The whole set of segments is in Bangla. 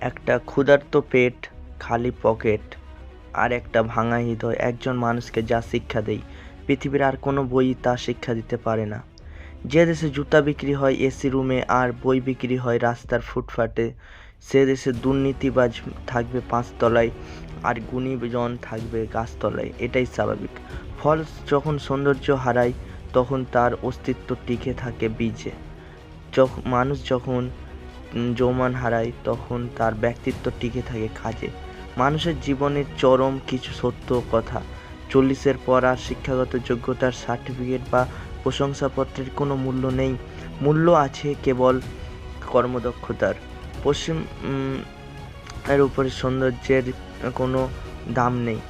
একটা ক্ষুধার্ত পেট, খালি পকেট আর একটা ভাঙা হৃদয় একজন মানুষকে যা শিক্ষা দেয়, পৃথিবীর আর কোনো বই তা শিক্ষা দিতে পারে না। যে দেশে জুতা বিক্রি হয় এসি রুমে আর বই বিক্রি হয় রাস্তার ফুটপাতে, সে দেশে দুর্নীতিবাজ থাকবে পাঁচতলায় আর গুণীজন থাকবে গাছতলায়। এটাই স্বাভাবিক। ফল যখন সৌন্দর্য হারায় তখন তার অস্তিত্ব টিকে থাকে বীজে। মানুষ যখন যৌবন হারায় তখন তার ব্যক্তিত্ব টিকে থাকে কাজে। মানুষের জীবনের চরম কিছু সত্য কথা। 40-এর পর আর শিক্ষাগত যোগ্যতার সার্টিফিকেট বা প্রশংসাপত্রের কোনো মূল্য নেই। মূল্য আছে কেবল কর্মদক্ষতার। পশ্চিম এর উপরে সৌন্দর্যের কোনো দাম নেই।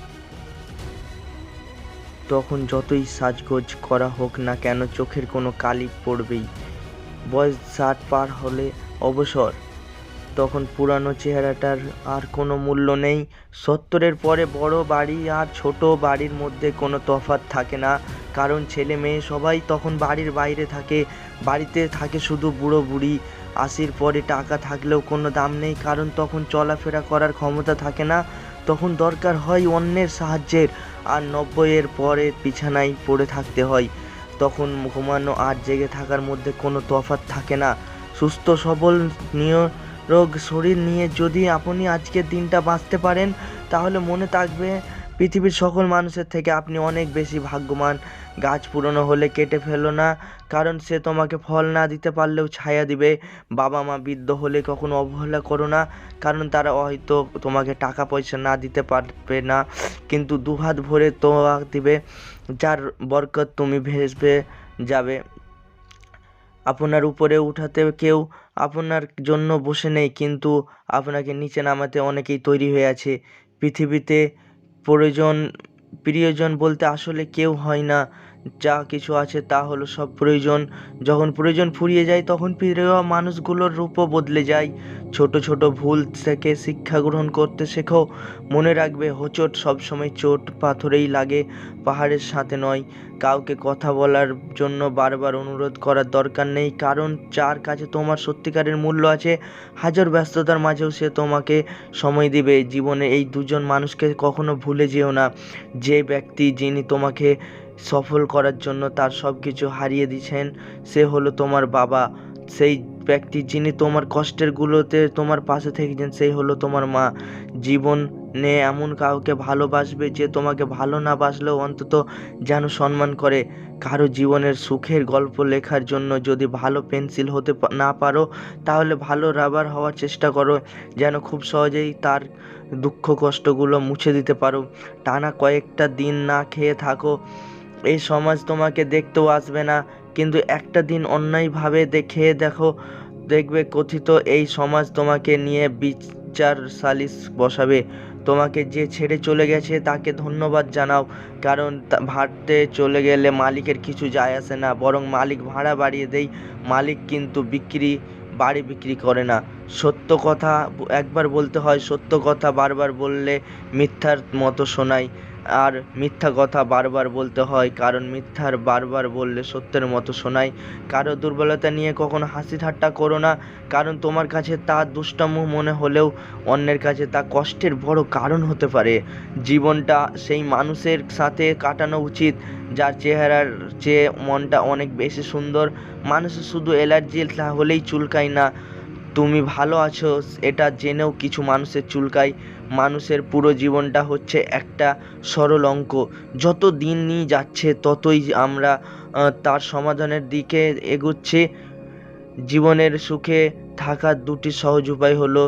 তখন যতই সাজগোজ করা হোক না কেন, চোখের কোনো কালি পড়বেই। বয়স 60 পার হলে অবসর, তখন পুরানো চেহারাটার আর কোনো মূল্য নেই। 70-এর পরে বড় বাড়ি আর ছোট বাড়ির মধ্যে কোনো তফাৎ থাকে না, কারণ ছেলে মেয়ে সবাই তখন বাড়ির বাইরে থাকে। বাড়িতে থাকে শুধু বুড়ো বুড়ি। 80-র পরে টাকা থাকলেও কোনো দাম নেই, কারণ তখন চলাফেরা করার ক্ষমতা থাকে না, তখন দরকার হয় অন্যের সাহায্যের। আর 90-এর পরে বিছানায় পড়ে থাকতে হয়, তখন ঘুমানো আর জেগে থাকার মধ্যে কোনো তফাৎ থাকে না। সুস্থ সবল নিরোগ শরীর নিয়ে যদি আপনি আজকের দিনটা বাঁচতে পারেন, তাহলে মনে থাকবে পৃথিবীর সকল মানুষের থেকে আপনি অনেক বেশি ভাগ্যবান। গাছ পুরনো হলে কেটে ফেলো না, কারণ সে তোমাকে ফল না দিতে পারলেও ছায়া দিবে। বাবা মা বৃদ্ধ হলে কখনো অবহেলা করো না, কারণ তারা হয়তো তোমাকে টাকা পয়সা না দিতে পারবে না, কিন্তু দুহাত ভরে তোয়া দিবে, যার বরকত তুমি ভেসে যাবে। আপনার উপরে উঠাতে কেউ আপনার জন্য বসে নেই, কিন্তু আপনাকে নিচে নামাতে অনেকেই তৈরি হয়ে আছে। পৃথিবীতে প্রিয়জন বলতে আসলে কেউ হয় না। যা কিছু আছে তা হলো সব প্রয়োজন। যখন প্রয়োজন ফুরিয়ে যায় তখন প্রিয় মানুষগুলোর রূপও বদলে যায়। ছোট ছোট ভুল থেকে শিক্ষা গ্রহণ করতে শেখো। মনে রাখবে, হোঁচট সবসময় চোট পাথরেই লাগে, পাহাড়ের সাথে নয়। কাউকে কথা বলার জন্য বারবার অনুরোধ করার দরকার নেই, কারণ যার কাছে তোমার সত্যিকারের মূল্য আছে, হাজার ব্যস্ততার মাঝেও সে তোমাকে সময় দিবে। জীবনে এই দুজন মানুষকে কখনো ভুলে যেও না। যে ব্যক্তি যিনি তোমাকে সফল করার জন্য তার সব কিছু হারিয়ে দিয়েছেন, সে হলো তোমার বাবা। সেই ব্যক্তি যিনি তোমার কষ্টেরগুলোতে তোমার পাশে থেকেছেন, সেই হলো তোমার মা। জীবনে এমন কাউকে ভালোবাসবে যে তোমাকে ভালো না বাসলেও অন্তত যেন সম্মান করে। কারো জীবনের সুখের গল্প লেখার জন্য যদি ভালো পেন্সিল হতে না পারো, তাহলে ভালো রাবার হওয়ার চেষ্টা করো, যেন খুব সহজেই তার দুঃখ কষ্টগুলো মুছে দিতে পারো। টানা কয়েকটা দিন না খেয়ে থাকো, এই সমাজ তোমাকে দেখতেও আসবে না, কিন্তু একটা দিন অন্যায়ভাবে খেয়ে দেখো, দেখবে কথিত এই সমাজ তোমাকে নিয়ে বিচার সালিশ বসাবে। তোমাকে যে ছেড়ে চলে গেছে তাকে ধন্যবাদ জানাও, কারণ ভাড়াতে চলে গেলে মালিকের কিছু যায় আসে না, বরং মালিক ভাড়া বাড়িয়ে দেয়। মালিক কিন্তু বাড়ি বিক্রি করে না। সত্য কথা একবার বলতে হয়, সত্য কথা বারবার বললে মিথ্যার মতো শোনায়, আর মিথ্যা কথা বারবার বলতে হয়, কারণ মিথ্যার বারবার বললে সত্যের মতো শোনায়। কারো দুর্বলতা নিয়ে কখনো হাসি ঠাট্টা করো না, কারণ তোমার কাছে তা দুষ্টামি মনে হলেও অন্যের কাছে তা কষ্টের বড় কারণ হতে পারে। জীবনটা সেই মানুষের সাথে কাটানো উচিত যার চেহারার চেয়ে মনটা অনেক বেশি সুন্দর। মানুষের শুধু অ্যালার্জি হলেই চুলকায় না, তুমি ভালো আছো এটা জেনেও কিছু মানুষের চুলকায়। মানুষের পুরো জীবনটা হচ্ছে একটা সরল অঙ্ক। যত দিন নিয়ে যাচ্ছে ততই আমরা তার সমাধানের দিকে এগোচ্ছি। জীবনের সুখে থাকার দুটি সহজ উপায় হলো,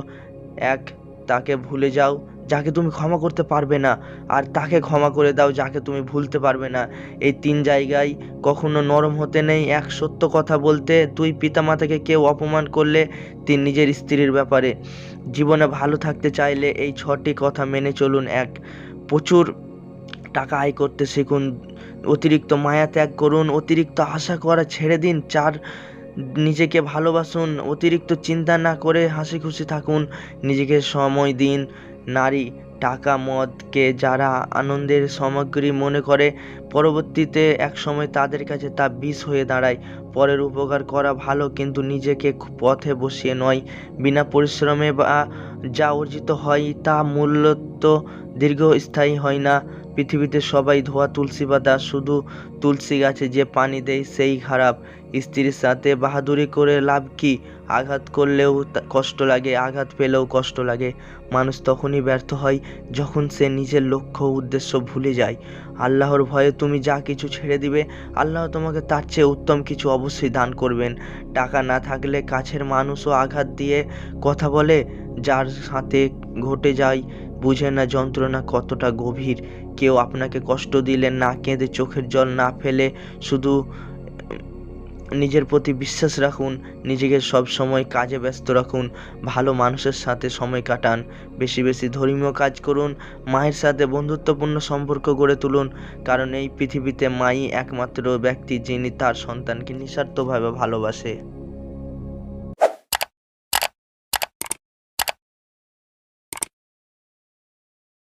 এক, তাকে ভুলে যাও যাকে তুমি ক্ষমা করতে পারবে না, আর তাকে ক্ষমা করে দাও যাকে তুমি ভুলতে পারবে না। এই 3 জায়গায় কখনো নরম হতে নেই। এক, সত্য কথা বলতে। 2, পিতামাতাকে কেউ অপমান করলে। 3, নিজের স্ত্রীর ব্যাপারে। জীবনে ভালো থাকতে চাইলে এই 6টি কথা মেনে চলুন। 1, প্রচুর টাকা আয় করতে শিখুন। অতিরিক্ত মায়া ত্যাগ করুন। অতিরিক্ত আশা করা ছেড়ে দিন। 4, নিজেকে ভালোবাসুন। অতিরিক্ত চিন্তা না করে হাসি খুশি থাকুন। নিজেকে সময় দিন। নারী, টাকা মদকে যারা আনন্দের সামগ্রী মনে করে, পরবর্তীতে একসময় তাদের কাছে তা বিষ হয়ে দাঁড়ায়। পরের উপকার করা ভালো, কিন্তু নিজেকে পথে বসিয়ে নয়। বিনা পরিশ্রমে বা যা অর্জিত হয় তা মূলত দীর্ঘস্থায়ী হয় না। পৃথিবীতে সবাই ধোয়া তুলসী পাতা, শুধু তুলসী গাছে যে পানি দেয় সেই খারাপ। স্ত্রীর সাথে বাহাদুরি করে লাভ কি? আঘাত করলেও কষ্ট লাগে, আঘাত পেলেও কষ্ট লাগে। মানুষ তখনই ব্যর্থ হয় যখন সে নিজের লক্ষ্য উদ্দেশ্য ভুলে যায়। আল্লাহর ভয়ে তুমি যা কিছু ছেড়ে দিবে, আল্লাহ তোমাকে তার চেয়ে উত্তম কিছু অবশ্যই দান করবেন। টাকা না থাকলে কাছের মানুষও আঘাত দিয়ে কথা বলে, যার সাথে ঘটে যায় বুঝে না যন্ত্রণা কতটা গভীর। কেউ আপনাকে কষ্ট দিলে না কেঁদে, চোখের জল না ফেলে, শুধু নিজের প্রতি বিশ্বাস রাখুন। নিজেকে সব সময় কাজে ব্যস্ত রাখুন, ভালো মানুষের সাথে সময় কাটান, বেশি বেশি ধর্মীয় কাজ করুন, মায়ের সাথে বন্ধুত্বপূর্ণ সম্পর্ক গড়ে তুলুন। কারণ এই পৃথিবীতে মাই একমাত্র ব্যক্তি যিনি তার সন্তানকে নিঃস্বার্থভাবে ভালোবাসে।